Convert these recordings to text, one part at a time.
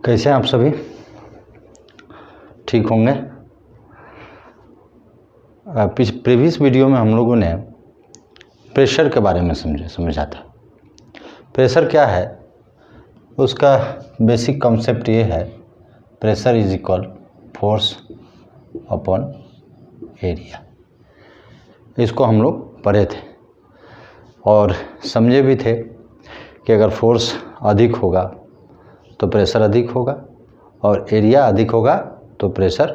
कैसे हैं आप सभी? ठीक होंगे। प्रीवियस वीडियो में हम लोगों ने प्रेशर के बारे में समझा था। प्रेशर क्या है, उसका बेसिक कॉन्सेप्ट ये है, pressure is equal force upon area. इसको हम लोग पढ़े थे और समझे भी थे कि अगर फोर्स अधिक होगा तो प्रेशर अधिक होगा और एरिया अधिक होगा तो प्रेशर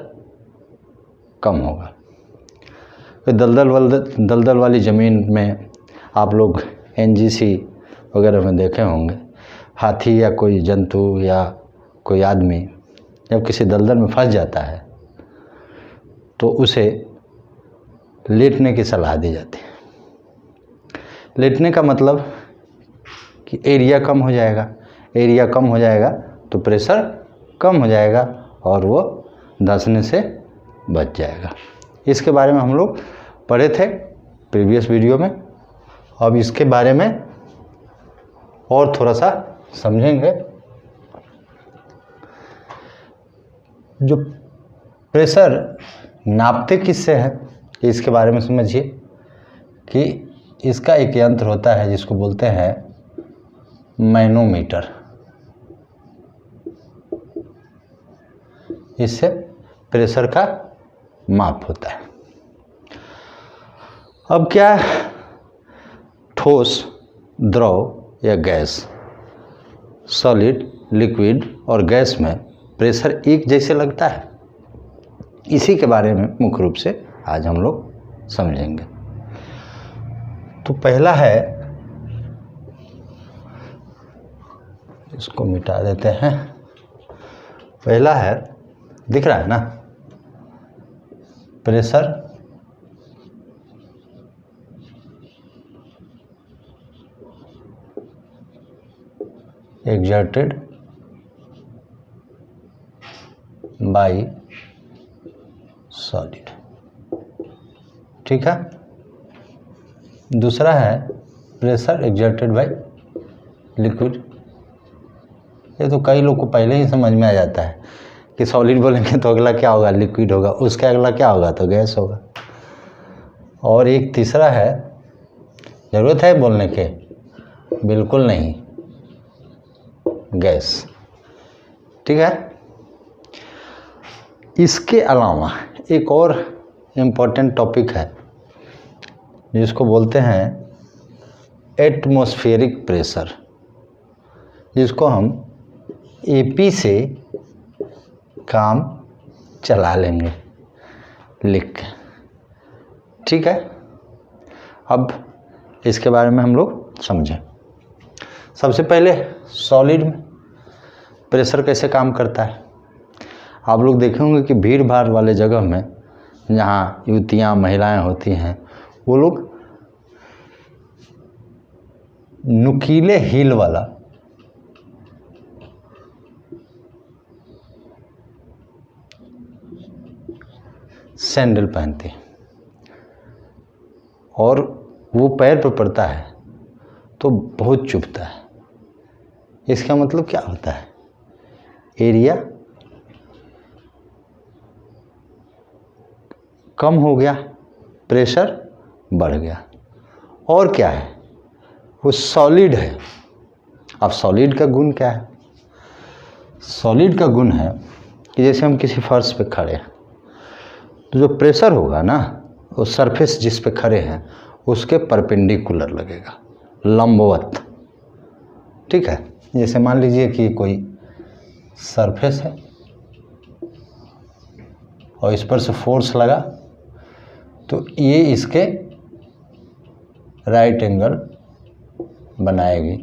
कम होगा। दलदल वाली ज़मीन में आप लोग एनजीसी वगैरह में देखे होंगे, हाथी या कोई जंतु या कोई आदमी जब किसी दलदल में फंस जाता है तो उसे लेटने की सलाह दी जाती है। लेटने का मतलब कि एरिया कम हो जाएगा, एरिया कम हो जाएगा तो प्रेशर कम हो जाएगा और वो धंसने से बच जाएगा। इसके बारे में हम लोग पढ़े थे प्रीवियस वीडियो में। अब इसके बारे में और थोड़ा सा समझेंगे। जो प्रेशर नापते किससे है, इसके बारे में समझिए कि इसका एक यंत्र होता है जिसको बोलते हैं मैनोमीटर। इससे प्रेशर का माप होता है। अब क्या ठोस, द्रव या गैस, सॉलिड, लिक्विड और गैस में प्रेशर एक जैसे लगता है? इसी के बारे में मुख्य रूप से आज हम लोग समझेंगे। तो पहला है, इसको मिटा देते हैं। पहला है, दिख रहा है ना, प्रेशर exerted बाई सॉलिड। ठीक है। दूसरा है प्रेशर एक्सर्टेड बाई लिक्विड। ये तो कई लोग को पहले ही समझ में आ जाता है कि सॉलिड बोलेंगे तो अगला क्या होगा, लिक्विड होगा, उसके अगला क्या होगा तो गैस होगा। और एक तीसरा है, ज़रूरत है बोलने के? बिल्कुल नहीं, गैस। ठीक है। इसके अलावा एक और इम्पोर्टेंट टॉपिक है जिसको बोलते हैं एटमॉस्फेरिक प्रेशर, जिसको हम एपी से काम चला लेंगे लिख के। ठीक है। अब इसके बारे में हम लोग समझें। सबसे पहले सॉलिड में प्रेशर कैसे काम करता है। आप लोग देखे होंगे कि भीड़ भाड़ वाले जगह में जहाँ युवतियाँ महिलाएं होती हैं, वो लोग नुकीले हील वाला सैंडल पहनती हैं और वो पैर पर पड़ता है तो बहुत चुभता है। इसका मतलब क्या होता है? एरिया कम हो गया, प्रेशर बढ़ गया। और क्या है? वो सॉलिड है। अब सॉलिड का गुण क्या है? सॉलिड का गुण है कि जैसे हम किसी फर्श पे खड़े हैं तो जो प्रेशर होगा ना, वो सरफेस जिस पे खड़े हैं उसके परपेंडिकुलर लगेगा, लंबवत। ठीक है। जैसे मान लीजिए कि कोई सरफेस है और इस पर से फोर्स लगा तो ये इसके राइट एंगल बनाएगी,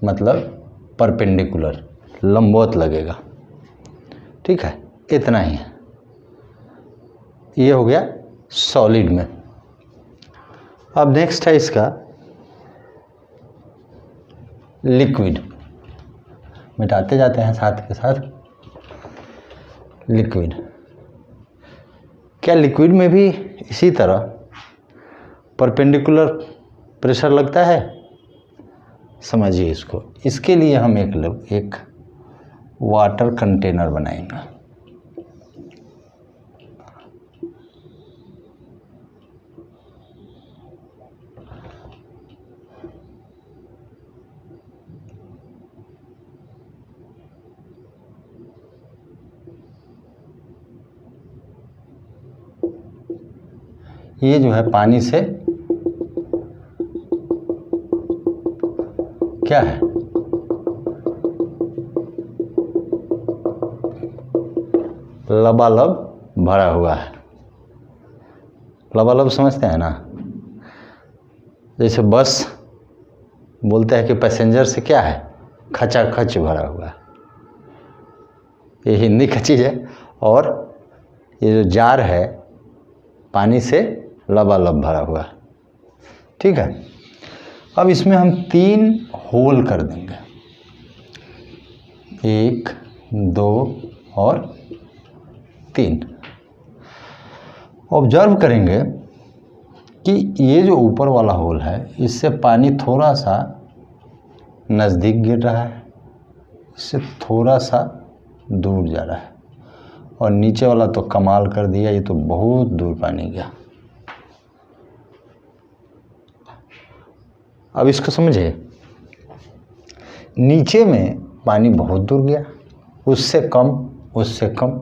मतलब परपेंडिकुलर, लंबवत लगेगा। ठीक है। इतना ही है। ये हो गया सॉलिड में। अब नेक्स्ट है इसका लिक्विड। मिटाते जाते हैं साथ के साथ। लिक्विड, क्या लिक्विड में भी इसी तरह परपेंडिकुलर प्रेशर लगता है? समझिए इसको। इसके लिए हम एक वाटर कंटेनर बनाएंगे। ये जो है पानी से क्या है, लबालब भरा हुआ है। लबालब समझते हैं ना, जैसे बस बोलते हैं कि पैसेंजर से क्या है, खचाखच भरा हुआ है। ये हिंदी का चीज़ है। और ये जो जार है पानी से लबालब भरा हुआ है। ठीक है, अब इसमें हम 3 होल कर देंगे, 1, 2 और 3। ऑब्जर्व करेंगे कि ये जो ऊपर वाला होल है इससे पानी थोड़ा सा नज़दीक गिर रहा है, इससे थोड़ा सा दूर जा रहा है, और नीचे वाला तो कमाल कर दिया, ये तो बहुत दूर पानी गया। अब इसको समझे, नीचे में पानी बहुत दूर गया, उससे कम, उससे कम।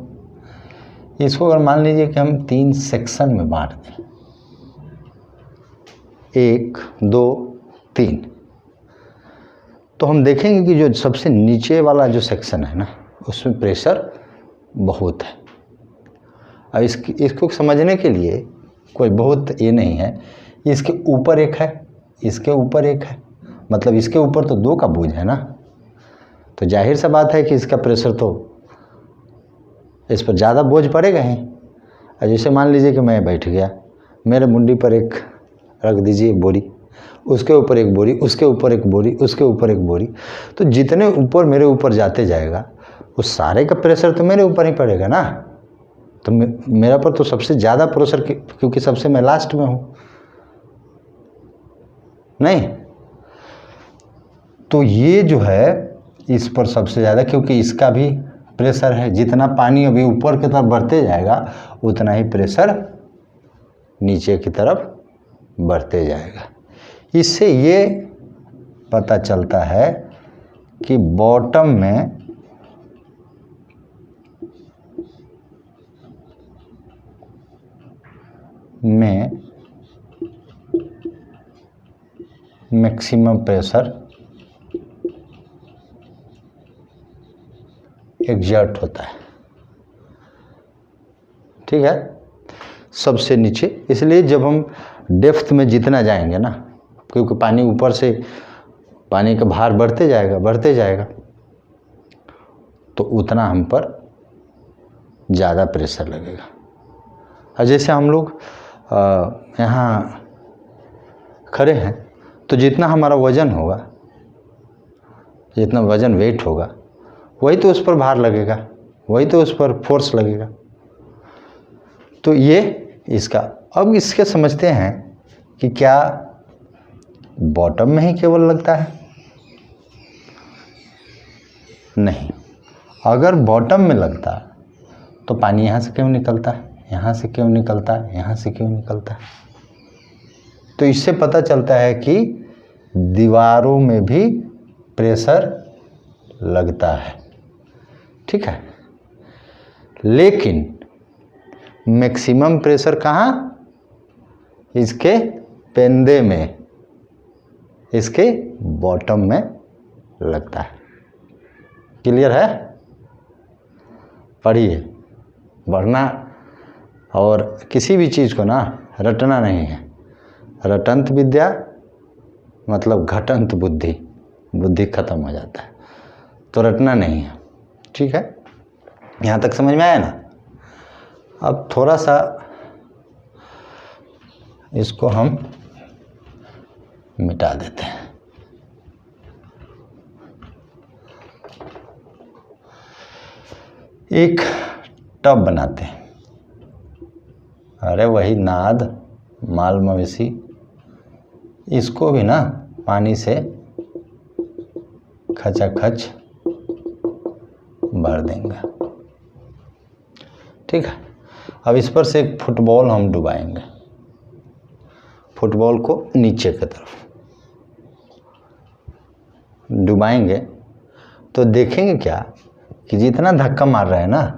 इसको अगर मान लीजिए कि हम 3 सेक्शन में बांट दें, 1, 2, 3, तो हम देखेंगे कि जो सबसे नीचे वाला जो सेक्शन है ना, उसमें प्रेशर बहुत है। अब इसको समझने के लिए कोई बहुत ये नहीं है, इसके ऊपर एक है, इसके ऊपर एक है, मतलब इसके ऊपर तो 2 का बोझ है ना, तो जाहिर सा बात है कि इसका प्रेशर तो इस पर ज़्यादा बोझ पड़ेगा ही। और जैसे मान लीजिए कि मैं बैठ गया, मेरे मुंडी पर एक रख दीजिए बोरी, उसके ऊपर एक बोरी, उसके ऊपर एक बोरी, उसके ऊपर एक बोरी, तो जितने ऊपर मेरे ऊपर जाते जाएगा उस सारे का प्रेशर तो मेरे ऊपर ही पड़ेगा ना। तो मेरा पर तो सबसे ज़्यादा प्रेशर, क्योंकि सबसे मैं लास्ट में हूँ नहीं, तो ये जो है इस पर सबसे ज़्यादा, क्योंकि इसका भी प्रेशर है। जितना पानी अभी ऊपर की तरफ बढ़ते जाएगा उतना ही प्रेशर नीचे की तरफ बढ़ते जाएगा। इससे ये पता चलता है कि बॉटम में मैक्सिमम प्रेशर एग्जर्ट होता है। ठीक है, सबसे नीचे। इसलिए जब हम डेप्थ में जितना जाएंगे ना, क्योंकि पानी ऊपर से पानी का भार बढ़ते जाएगा, तो उतना हम पर ज़्यादा प्रेशर लगेगा। और जैसे हम लोग यहाँ खड़े हैं, तो जितना हमारा वज़न होगा, जितना वज़न वेट होगा, वही तो उस पर भार लगेगा, वही तो उस पर फोर्स लगेगा। तो ये इसका, अब इसके समझते हैं कि क्या बॉटम में ही केवल लगता है? नहीं, अगर बॉटम में लगता तो पानी यहाँ से क्यों निकलता है, यहाँ से क्यों निकलता है, यहाँ से क्यों निकलता है? तो इससे पता चलता है कि दीवारों में भी प्रेशर लगता है। ठीक है, लेकिन मैक्सिमम प्रेशर कहाँ? इसके पेंदे में, इसके बॉटम में लगता है। क्लियर है? पढ़िए। बढ़ना और किसी भी चीज़ को ना रटना नहीं है। रटंत विद्या मतलब घटंत बुद्धि, बुद्धि खत्म हो जाता है, तो रटना नहीं है। ठीक है, यहाँ तक समझ में आया ना? अब थोड़ा सा इसको हम मिटा देते हैं। एक टब बनाते हैं। अरे वही नाद, माल मवेशी, इसको भी ना पानी से खचाखच भर देंगे। ठीक है, अब इस पर से एक फुटबॉल हम डुबाएंगे, फुटबॉल को नीचे की तरफ डुबाएंगे तो देखेंगे क्या कि जितना धक्का मार रहा है ना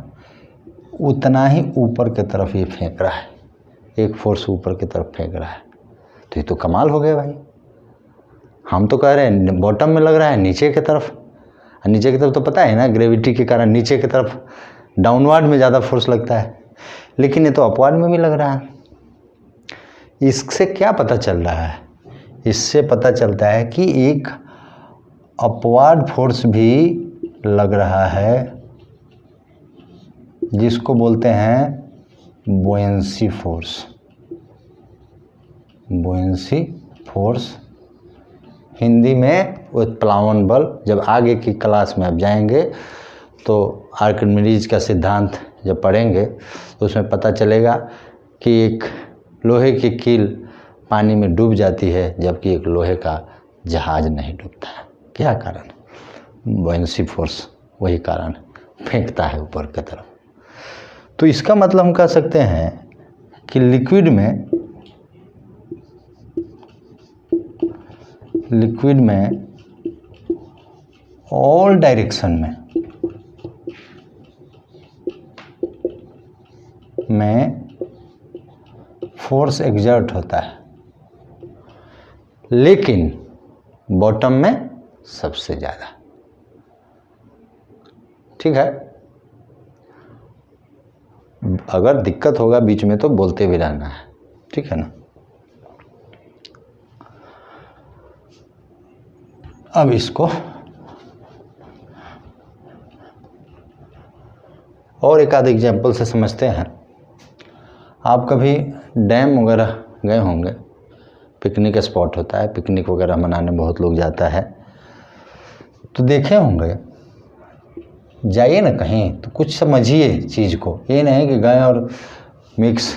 उतना ही ऊपर की तरफ ये फेंक रहा है, एक फोर्स ऊपर की तरफ फेंक रहा है। तो ये तो कमाल हो गया भाई। हम तो कह रहे हैं बॉटम में लग रहा है नीचे की तरफ, और नीचे की तरफ तो पता है ना ग्रेविटी के कारण नीचे की तरफ डाउनवर्ड में ज़्यादा फोर्स लगता है, लेकिन ये तो अपवर्ड में भी लग रहा है। इससे क्या पता चल रहा है? इससे पता चलता है कि एक अपवर्ड फोर्स भी लग रहा है जिसको बोलते हैं बुएंसी फोर्स। बुएंसी फोर्स हिंदी में उत्प्लावन बल। जब आगे की क्लास में आप जाएंगे तो आर्किमिडीज का सिद्धांत जब पढ़ेंगे तो उसमें पता चलेगा कि एक लोहे की कील पानी में डूब जाती है जबकि एक लोहे का जहाज नहीं डूबता है। क्या कारण? बुएंसी फोर्स, वही कारण फेंकता है ऊपर की तरफ। तो इसका मतलब हम कह सकते हैं कि लिक्विड में ऑल डायरेक्शन में फोर्स एग्जर्ट होता है, लेकिन बॉटम में सबसे ज़्यादा। ठीक है, अगर दिक्कत होगा बीच में तो बोलते भी रहना है। ठीक है ना। अब इसको और एक आध एग्जाम्पल से समझते हैं। आप कभी डैम वगैरह गए होंगे, पिकनिक स्पॉट होता है, पिकनिक वगैरह मनाने बहुत लोग जाता है, तो देखे होंगे। जाइए ना कहीं तो कुछ समझिए चीज़ को, ये नहीं कि गए और मिक्स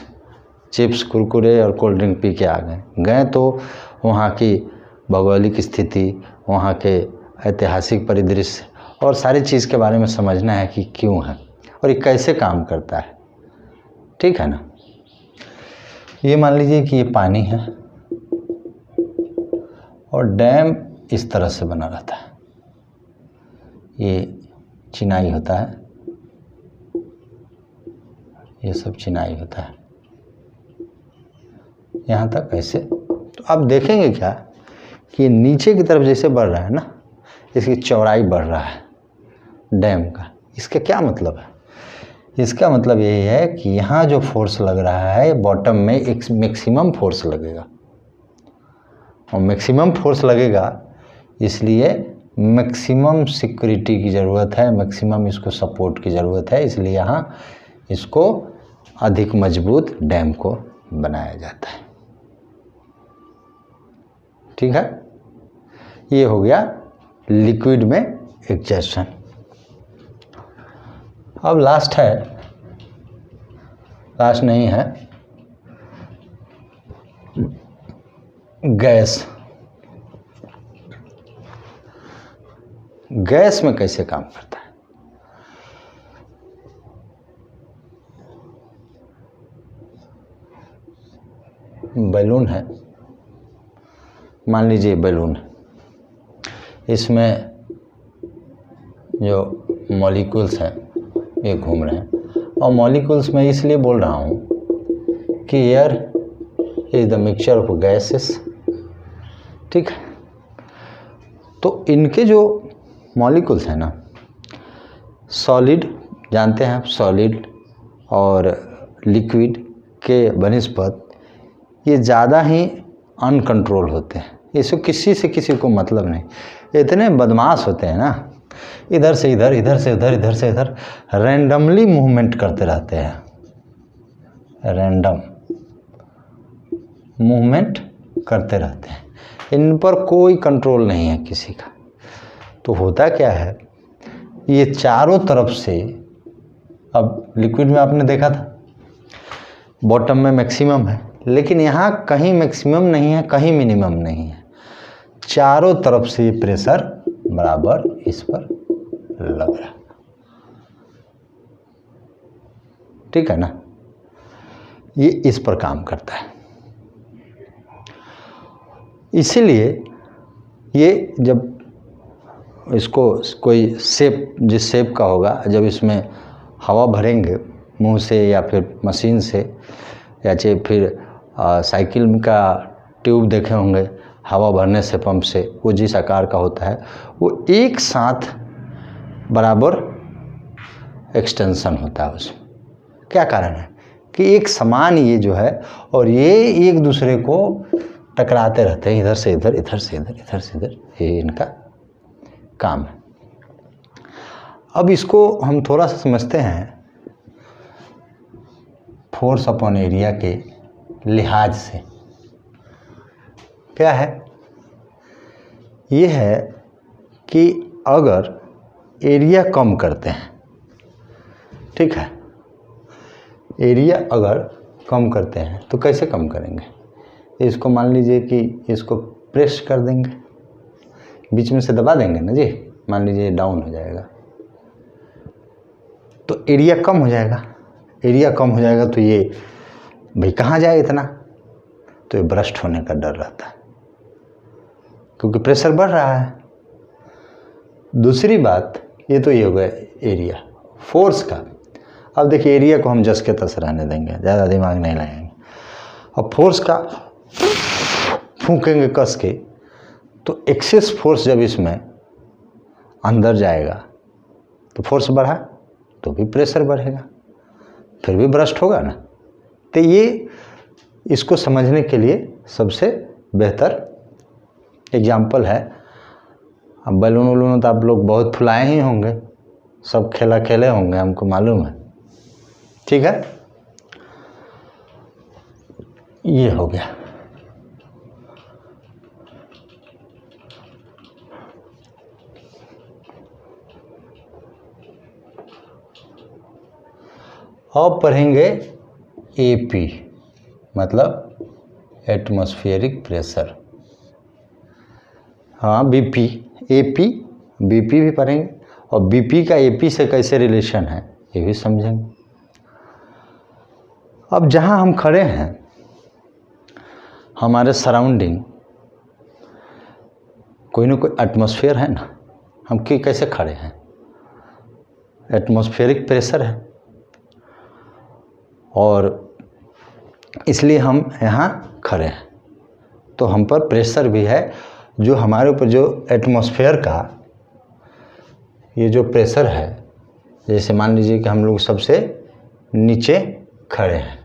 चिप्स कुरकुरे और कोल्ड ड्रिंक पी के आ गए तो वहाँ की भौगोलिक स्थिति, वहाँ के ऐतिहासिक परिदृश्य और सारी चीज़ के बारे में समझना है कि क्यों है और ये कैसे काम करता है। ठीक है ना। ये मान लीजिए कि ये पानी है और डैम इस तरह से बना रहता है। ये चिनाई होता है, ये सब चिनाई होता है यहाँ तक ऐसे। तो आप देखेंगे क्या कि नीचे की तरफ जैसे बढ़ रहा है ना, इसकी चौड़ाई बढ़ रहा है डैम का। इसका क्या मतलब है? इसका मतलब यही है कि यहाँ जो फोर्स लग रहा है बॉटम में एक मैक्सिमम फोर्स लगेगा, और मैक्सिमम फोर्स लगेगा इसलिए मैक्सिमम सिक्योरिटी की ज़रूरत है, मैक्सिमम इसको सपोर्ट की ज़रूरत है, इसलिए यहाँ इसको अधिक मजबूत डैम को बनाया जाता है। ठीक है, ये हो गया लिक्विड में एक्सर्शन। अब लास्ट नहीं है गैस। गैस में कैसे काम करता है? बैलून है, मान लीजिए बैलून, इसमें जो मॉलिक्यूल्स हैं ये घूम रहे हैं, और मॉलिक्यूल्स में इसलिए बोल रहा हूँ कि air is the mixture of gases. ठीक है, तो इनके जो मॉलिक्यूल्स हैं ना, सॉलिड जानते हैं आप, सॉलिड और लिक्विड के बनिस्पत ये ज़्यादा ही अनकंट्रोल होते हैं। इसको किसी से किसी को मतलब नहीं, इतने बदमाश होते हैं ना, इधर से इधर, इधर से उधर, इधर से इधर रैंडमली मूवमेंट करते रहते हैं, रैंडम मूवमेंट करते रहते हैं। इन पर कोई कंट्रोल नहीं है किसी का। तो होता क्या है, ये चारों तरफ से, अब लिक्विड में आपने देखा था बॉटम में मैक्सिमम है, लेकिन यहाँ कहीं मैक्सिमम नहीं है, कहीं मिनिमम नहीं है, चारों तरफ से प्रेशर बराबर इस पर लग रहा है। ठीक है ना। ये इस पर काम करता है। इसीलिए ये जब इसको कोई शेप, जिस शेप का होगा, जब इसमें हवा भरेंगे मुंह से या फिर मशीन से, या चाहे फिर साइकिल का ट्यूब देखे होंगे हवा भरने से पंप से, वो जिस आकार का होता है वो एक साथ बराबर एक्सटेंशन होता है उसमें। क्या कारण है कि एक समान ये जो है और ये एक दूसरे को टकराते रहते हैं, इधर से इधर, इधर से इधर, इधर से इधर, ये इनका काम है। अब इसको हम थोड़ा सा समझते हैं फोर्स अपॉन एरिया के लिहाज से। क्या है? ये है कि अगर एरिया कम करते हैं, ठीक है, एरिया अगर कम करते हैं तो कैसे कम करेंगे? इसको मान लीजिए कि इसको प्रेस कर देंगे, बीच में से दबा देंगे ना जी, मान लीजिए डाउन हो जाएगा तो एरिया कम हो जाएगा। एरिया कम हो जाएगा तो ये भाई कहाँ जाए इतना, तो ये ब्रस्ट होने का डर रहता है क्योंकि प्रेशर बढ़ रहा है। दूसरी बात, ये तो ये हो गया एरिया। फोर्स का, अब देखिए एरिया को हम जस के तस रहने देंगे, ज़्यादा दिमाग नहीं लगाएंगे। अब फोर्स का फूकेंगे कस के, तो एक्सेस फोर्स जब इसमें अंदर जाएगा तो फोर्स बढ़ा तो भी प्रेशर बढ़ेगा, फिर भी ब्रस्ट होगा ना। तो ये इसको समझने के लिए सबसे बेहतर एग्जाम्पल है। अब बैलून वलून तो आप लोग बहुत फुलाए ही होंगे, सब खेला खेले होंगे, हमको मालूम है, ठीक है। ये हो गया। अब पढ़ेंगे एपी, मतलब एटमॉस्फेरिक प्रेशर। हाँ, बीपी, एपी, बीपी भी पढ़ेंगे और बीपी का एपी से कैसे रिलेशन है ये भी समझेंगे। अब जहाँ हम खड़े हैं, हमारे सराउंडिंग कोई ना कोई एटमॉस्फेयर है ना, हम कैसे खड़े हैं, एटमॉस्फेरिक प्रेशर है और इसलिए हम यहाँ खड़े हैं, तो हम पर प्रेशर भी है। जो हमारे ऊपर जो एटमॉस्फेयर का ये जो प्रेशर है, जैसे मान लीजिए कि हम लोग सबसे नीचे खड़े हैं,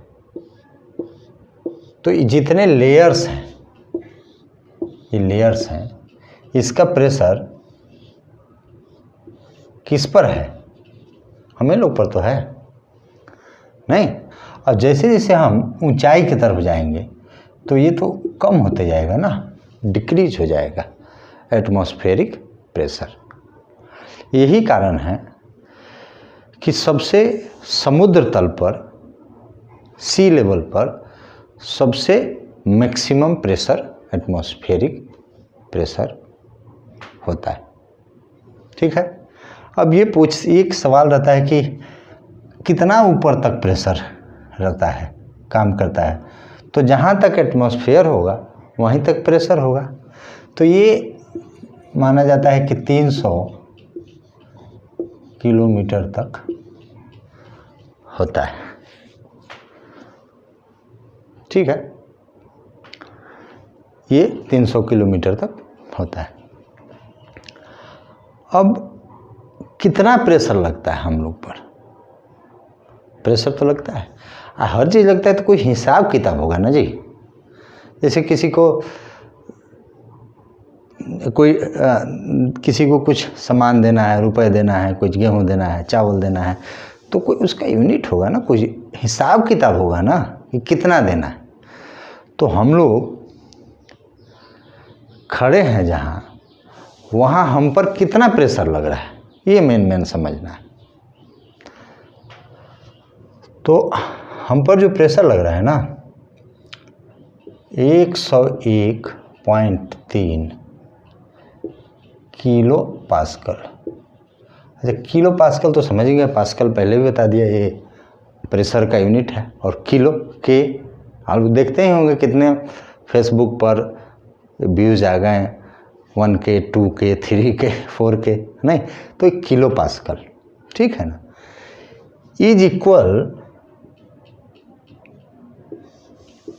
तो जितने लेयर्स हैं, ये लेयर्स हैं, इसका प्रेशर किस पर है? हमें लोग पर तो है नहीं। और जैसे जैसे हम ऊंचाई की तरफ जाएंगे तो ये तो कम होते जाएगा ना, डिक्रीज हो जाएगा एटमॉस्फेरिक प्रेशर। यही कारण है कि सबसे समुद्र तल पर, सी लेवल पर सबसे मैक्सिमम प्रेशर एटमॉस्फेरिक प्रेशर होता है, ठीक है। अब ये एक सवाल रहता है कि कितना ऊपर तक प्रेशर रहता है, काम करता है? तो जहाँ तक एटमॉस्फेयर होगा वहीं तक प्रेशर होगा। तो ये माना जाता है कि 300 किलोमीटर तक होता है, ठीक है। ये 300 किलोमीटर तक होता है। अब कितना प्रेशर लगता है हम लोग पर? प्रेशर तो लगता है, हर चीज़ लगता है, तो कोई हिसाब किताब होगा ना जी। जैसे किसी को कुछ सामान देना है, रुपए देना है, कुछ गेहूँ देना है, चावल देना है, तो कोई उसका यूनिट होगा ना, कुछ हिसाब किताब होगा ना कि कितना देना है। तो हम लोग खड़े हैं जहाँ, वहाँ हम पर कितना प्रेशर लग रहा है, ये मेन समझना है। तो हम पर जो प्रेशर लग रहा है ना, 101.3 किलो पास्कल। अच्छा, किलो पास्कल तो समझ गए, पास्कल पहले भी बता दिया, ये प्रेशर का यूनिट है, और किलो के आप देखते ही होंगे कितने फेसबुक पर व्यूज़ आ गए, 1K 2K 3K 4K, नहीं तो 1 किलो पास्कल, ठीक है ना, इज इक्वल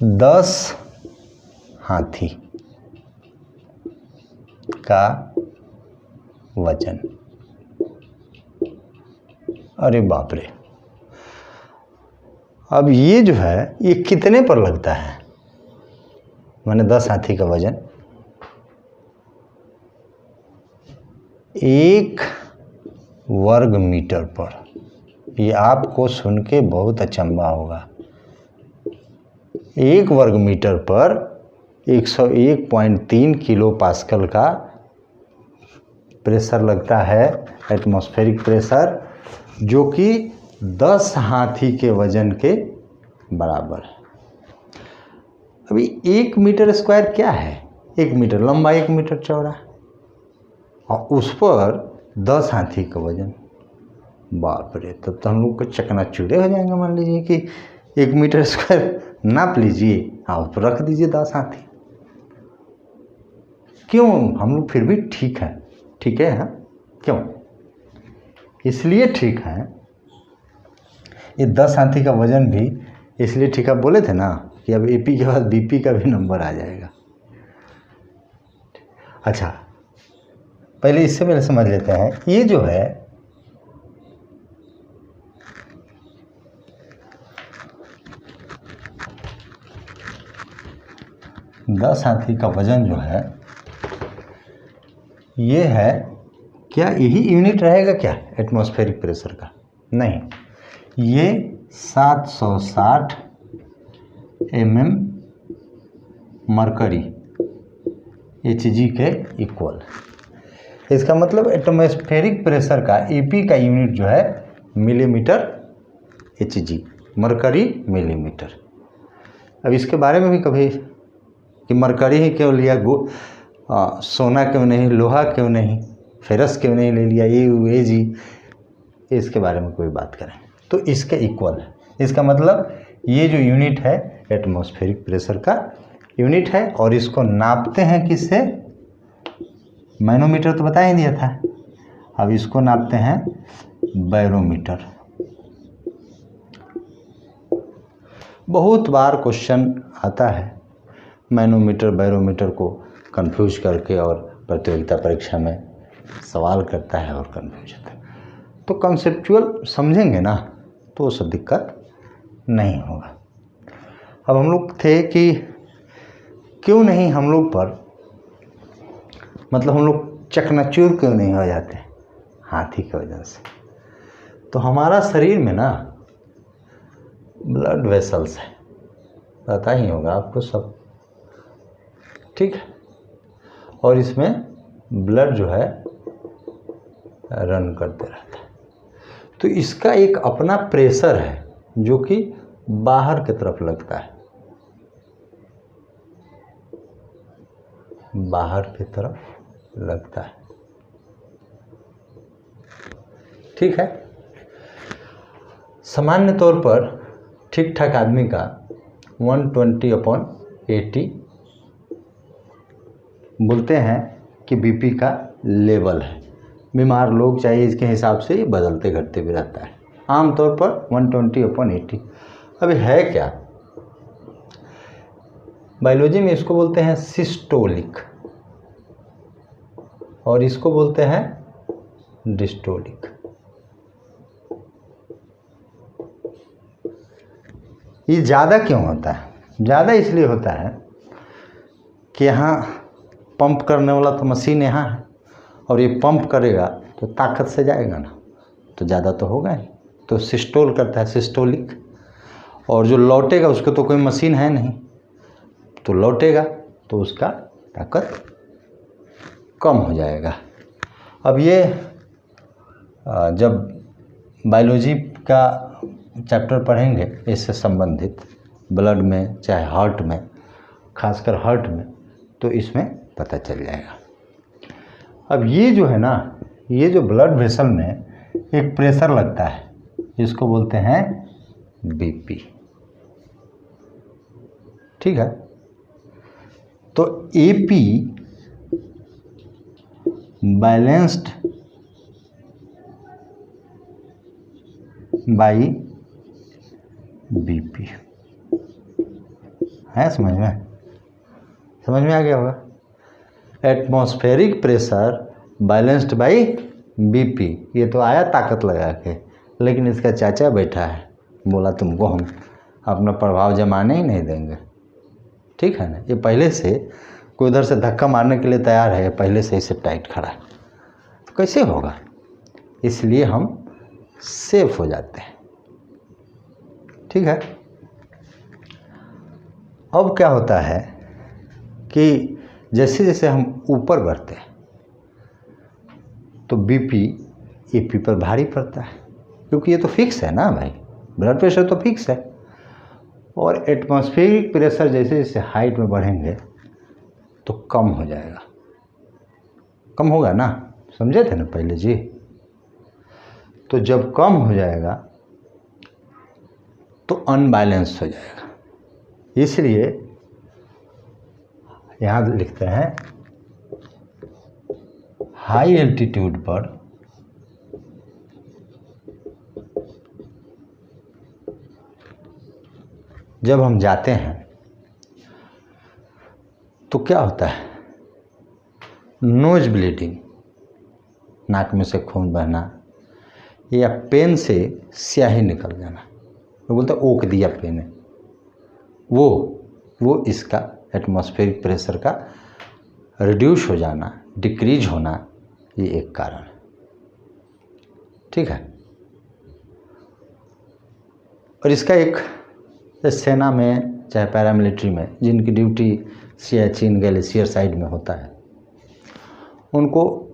10 हाथी का वजन। अरे बाप रे, अब ये जो है ये कितने पर लगता है, माने 10 हाथी का वजन 1 वर्ग मीटर पर। ये आपको सुन के बहुत अचंभा होगा, 1 वर्ग मीटर पर 101.3 किलो पास्कल का प्रेशर लगता है, एटमॉस्फेरिक प्रेशर, जो कि 10 हाथी के वजन के बराबर है। अभी 1 मीटर स्क्वायर क्या है, 1 मीटर लंबा 1 मीटर चौड़ा, और उस पर 10 हाथी का वजन। बाप रे, तब तो हम लोग को चकनाचूरे हो जाएंगे। मान लीजिए कि 1 मीटर स्क्वायर नाप लीजिए, आप रख दीजिए 10 हाथी। क्यों, हम लोग फिर भी ठीक है, ठीक है, हाँ क्यों, इसलिए ठीक है, ये 10 हाथी का वजन भी इसलिए ठीक है, बोले थे ना कि अब एपी के बाद बीपी का भी नंबर आ जाएगा। अच्छा, पहले इससे पहले समझ लेते हैं, ये जो है 10 हाथी का वजन जो है ये है, क्या यही यूनिट रहेगा क्या एटमॉस्फेरिक प्रेशर का? नहीं, ये 760 mm मरकरी Hg के इक्वल। इसका मतलब एटमॉस्फेरिक प्रेशर का एपी का यूनिट जो है मिलीमीटर Hg, मरकरी मिलीमीटर। अब इसके बारे में भी कभी कि मरकरी ही क्यों लिया, सोना क्यों नहीं, लोहा क्यों नहीं, फेरस क्यों नहीं ले लिया, ये जी, इसके बारे में कोई बात करें तो इसके इक्वल है। इसका मतलब ये जो यूनिट है एटमॉस्फेरिक प्रेशर का यूनिट है, और इसको नापते हैं किससे, मैनोमीटर तो बता ही दिया था, अब इसको नापते हैं बैरोमीटर। बहुत बार क्वेश्चन आता है मैनोमीटर बैरोमीटर को कंफ्यूज करके, और प्रतियोगिता परीक्षा में सवाल करता है और कंफ्यूज होता है। तो कंसेप्चुअल समझेंगे ना तो सब दिक्कत नहीं होगा। अब हम लोग थे कि क्यों नहीं हम लोग पर, मतलब हम लोग चकनाचूर क्यों नहीं हो जाते हाथी की वजह से। तो हमारा शरीर में ना ब्लड वेसल्स है, पता ही होगा आपको सब, ठीक है, और इसमें ब्लड जो है रन करते रहता है। तो इसका एक अपना प्रेशर है जो कि बाहर की तरफ लगता है, बाहर की तरफ लगता है, ठीक है। सामान्य तौर पर ठीक ठाक आदमी का 120/80 बोलते हैं कि बीपी का लेवल है। बीमार लोग चाहे इसके हिसाब से ही बदलते घटते भी रहता है, आमतौर पर 120/80। अभी है क्या, बायोलॉजी में इसको बोलते हैं सिस्टोलिक, और इसको बोलते हैं डिस्टोलिक। ये ज़्यादा क्यों होता है, ज़्यादा इसलिए होता है कि यहाँ पंप करने वाला तो मशीन यहाँ है, और ये पंप करेगा तो ताकत से जाएगा ना, तो ज़्यादा तो होगा ही, तो सिस्टोल करता है, सिस्टोलिक। और जो लौटेगा उसको तो कोई मशीन है नहीं, तो लौटेगा तो उसका ताकत कम हो जाएगा। अब ये जब बायोलॉजी का चैप्टर पढ़ेंगे इससे संबंधित, ब्लड में चाहे हार्ट में, खासकर हार्ट में, तो इसमें पता चल जाएगा। अब ये जो है ना, ये जो ब्लड वेसल में एक प्रेशर लगता है, इसको बोलते हैं BP। ठीक है, तो AP बैलेंस्ड बाई BP है। समझ में आ गया होगा। Atmospheric pressure balanced by BP, ये तो आया ताकत लगा के, लेकिन इसका चाचा बैठा है, बोला तुमको हम अपना प्रभाव जमाने ही नहीं देंगे। ठीक है ना, ये पहले से कोई उधर से धक्का मारने के लिए तैयार है, पहले से इसे टाइट खड़ा है, तो कैसे होगा? इसलिए हम सेफ हो जाते हैं। ठीक है, अब क्या होता है कि जैसे जैसे हम ऊपर बढ़ते हैं तो BP AP पर भारी पड़ता है, क्योंकि ये तो फिक्स है ना भाई, ब्लड प्रेशर तो फिक्स है। और एटमॉस्फेरिक प्रेशर जैसे जैसे हाइट में बढ़ेंगे तो कम हो जाएगा, कम होगा ना, समझे थे ना पहले जी। तो जब कम हो जाएगा तो अनबैलेंस हो जाएगा, इसलिए यहाँ लिखते हैं हाई एल्टीट्यूड पर जब हम जाते हैं तो क्या होता है? नोज ब्लीडिंग, नाक में से खून बहना, या पेन से स्याही निकल जाना, वो बोलते ओक दिया पेन है, वो इसका एटमॉस्फेरिक प्रेशर का रिड्यूस हो जाना, डिक्रीज होना, ये एक कारण है। ठीक है, और इसका एक सेना में चाहे पैरामिलिट्री में जिनकी ड्यूटी सियाचिन ग्लेशियर साइड में होता है, उनको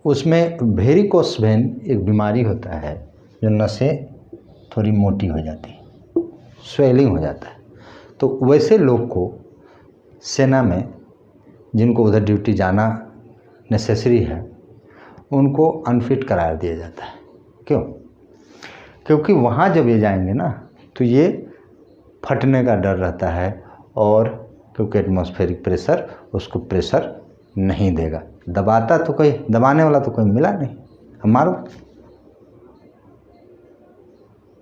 उसमें वेरिकोस वेन एक बीमारी होता है, जो नसें थोड़ी मोटी हो जाती है, स्वेलिंग हो जाता है। तो वैसे लोग को सेना में जिनको उधर ड्यूटी जाना नेसेसरी है, उनको अनफिट करार दिया जाता है। क्यों? क्योंकि वहाँ जब ये जाएंगे ना तो ये फटने का डर रहता है, और क्योंकि एटमॉस्फेरिक प्रेशर उसको प्रेशर नहीं देगा। दबाता तो कोई, दबाने वाला तो कोई मिला नहीं, हम मारो,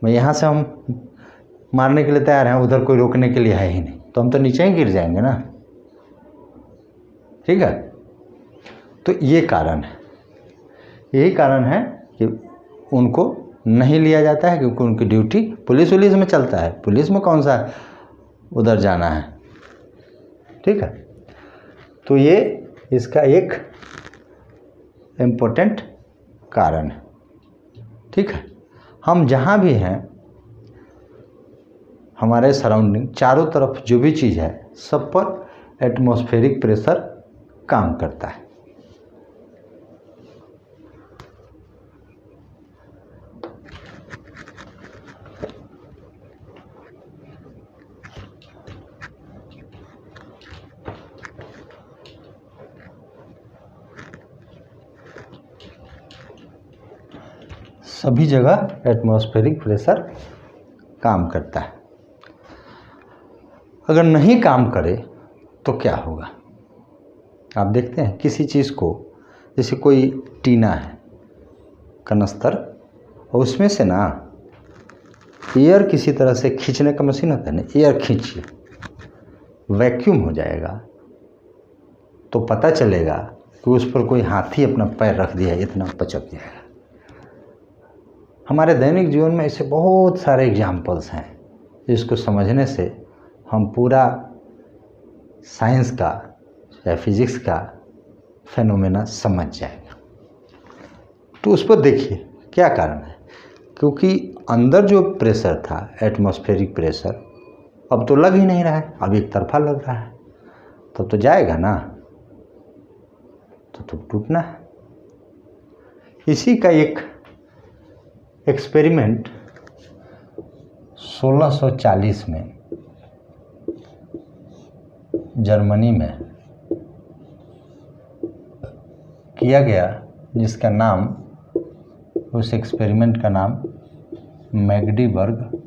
मैं यहाँ से हम मारने के लिए तैयार हैं, उधर कोई रोकने के लिए है ही नहीं, तो हम तो नीचे ही गिर जाएंगे ना। ठीक है, तो ये कारण है, यही कारण है कि उनको नहीं लिया जाता है, क्योंकि उनकी ड्यूटी पुलिस में चलता है, पुलिस में कौन सा उधर जाना है। ठीक है, तो ये इसका एक इम्पोर्टेंट कारण है। ठीक है, हम जहाँ भी हैं, हमारे सराउंडिंग चारों तरफ जो भी चीज़ है, सब पर एटमॉस्फेरिक प्रेशर काम करता है। सभी जगह एटमॉस्फेरिक प्रेशर काम करता है। अगर नहीं काम करे तो क्या होगा? आप देखते हैं किसी चीज़ को, जैसे कोई टीना है, कनस्तर, और उसमें से ना एयर किसी तरह से खींचने का मशीन होता है ना, एयर खींचिए, वैक्यूम हो जाएगा, तो पता चलेगा कि उस पर कोई हाथी अपना पैर रख दिया, इतना पचक जाएगा। हमारे दैनिक जीवन में ऐसे बहुत सारे एग्जाम्पल्स हैं, जिसको समझने से हम पूरा साइंस का या फिजिक्स का फेनोमेना समझ जाएगा। तो उस पर देखिए क्या कारण है, क्योंकि अंदर जो प्रेशर था, एटमॉस्फेरिक प्रेशर, अब तो लग ही नहीं रहा है, अब एक तरफा लग रहा है, तब तो जाएगा ना, तो टूटना है। इसी का एक एक्सपेरिमेंट 1640 में जर्मनी में किया गया, जिसका नाम, उस एक्सपेरिमेंट का नाम मैगडीबर्ग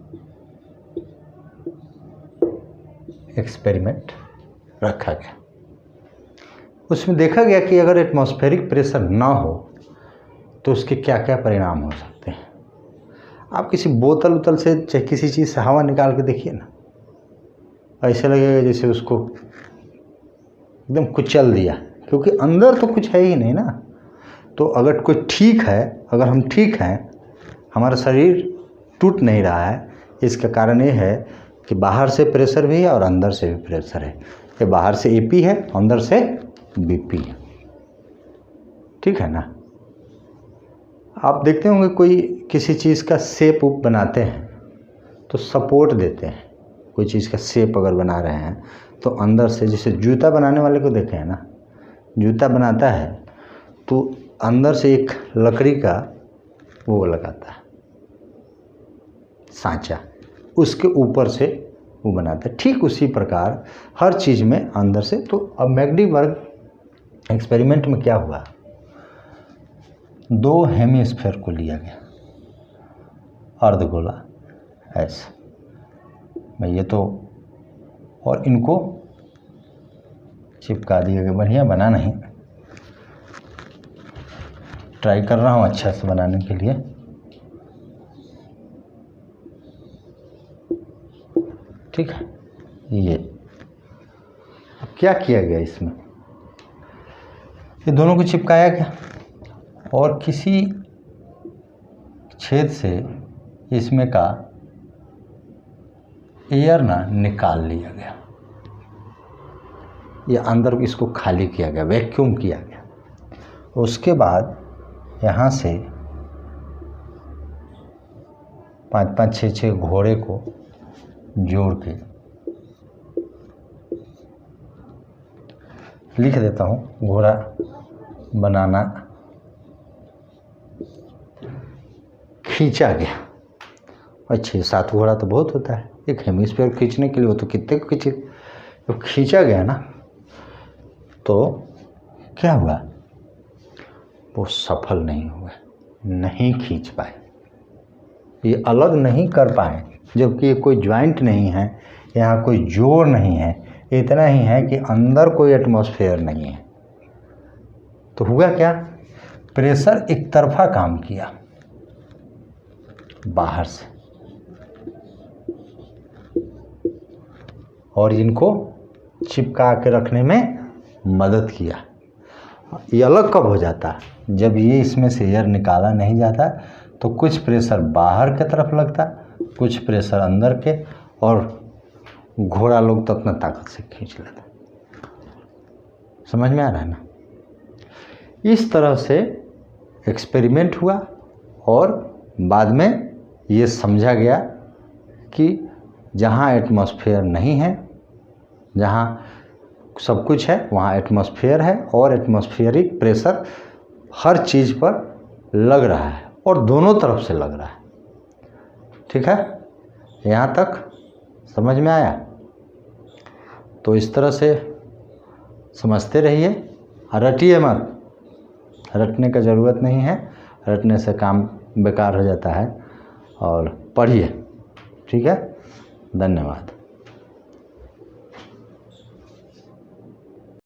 एक्सपेरिमेंट रखा गया। उसमें देखा गया कि अगर एटमॉस्फेरिक प्रेशर ना हो तो उसके क्या क्या परिणाम हो सकते हैं। आप किसी बोतल उतल से चाहे किसी चीज़ से हवा निकाल के देखिए ना, ऐसे लगेगा जैसे उसको एकदम कुचल दिया, क्योंकि अंदर तो कुछ है ही नहीं ना। तो अगर कोई ठीक है, अगर हम ठीक हैं, हमारा शरीर टूट नहीं रहा है, इसका कारण ये है कि बाहर से प्रेशर भी है और अंदर से भी प्रेशर है। ये बाहर से एपी है, अंदर से बीपी है, ठीक है ना। आप देखते होंगे कोई किसी चीज़ का शेप उप बनाते हैं तो सपोर्ट देते हैं। कोई चीज़ का शेप अगर बना रहे हैं तो अंदर से, जैसे जूता बनाने वाले को देखे हैं ना, जूता बनाता है तो अंदर से एक लकड़ी का वो लगाता है सांचा, उसके ऊपर से वो बनाता है। ठीक उसी प्रकार हर चीज़ में अंदर से। तो अब मैगडीबर्ग एक्सपेरिमेंट में क्या हुआ, 2 हेमिस्फीयर को लिया गया, अर्धगोला ऐसा, मैं ये तो, और इनको चिपका दिया गया। बढ़िया बना नहीं, ट्राई कर रहा हूँ अच्छा से बनाने के लिए। ठीक है, ये अब क्या किया गया इसमें, ये दोनों को चिपकाया गया और किसी छेद से इसमें का एयर ना निकाल लिया गया, ये अंदर इसको खाली किया गया, वैक्यूम किया गया। उसके बाद यहाँ से 5-5, 6-6 घोड़े को जोड़ के लिख देता हूँ, घोड़ा बनाना खींचा गया। और 6-7 घोड़ा तो बहुत होता है एक हेमिस्फीयर खींचने के लिए, वो तो कितने को खींचे। तो खींचा गया ना, तो क्या हुआ, वो सफल नहीं हुए, नहीं खींच पाए, ये अलग नहीं कर पाए, जबकि ये कोई ज्वाइंट नहीं है, यहाँ कोई जोड़ नहीं है, इतना ही है कि अंदर कोई एटमॉस्फेयर नहीं है। तो हुआ क्या, प्रेशर एक तरफा काम किया बाहर से और इनको चिपका के रखने में मदद किया। ये अलग कब हो जाता है, जब ये इसमें से एयर निकाला नहीं जाता तो कुछ प्रेशर बाहर की तरफ लगता, कुछ प्रेशर अंदर के, और घोड़ा लोग तो अपना ताकत से खींच लेता। समझ में आ रहा है ना। इस तरह से एक्सपेरिमेंट हुआ और बाद में ये समझा गया कि जहाँ एटमॉस्फेयर नहीं है, जहाँ सब कुछ है, वहाँ एटमॉस्फेयर है और एटमॉस्फेरिक प्रेशर हर चीज़ पर लग रहा है और दोनों तरफ से लग रहा है। ठीक है, यहाँ तक समझ में आया। तो इस तरह से समझते रहिए, रटिए मत, रटने का ज़रूरत नहीं है, रटने से काम बेकार हो जाता है। और पढ़िए, ठीक है। धन्यवाद।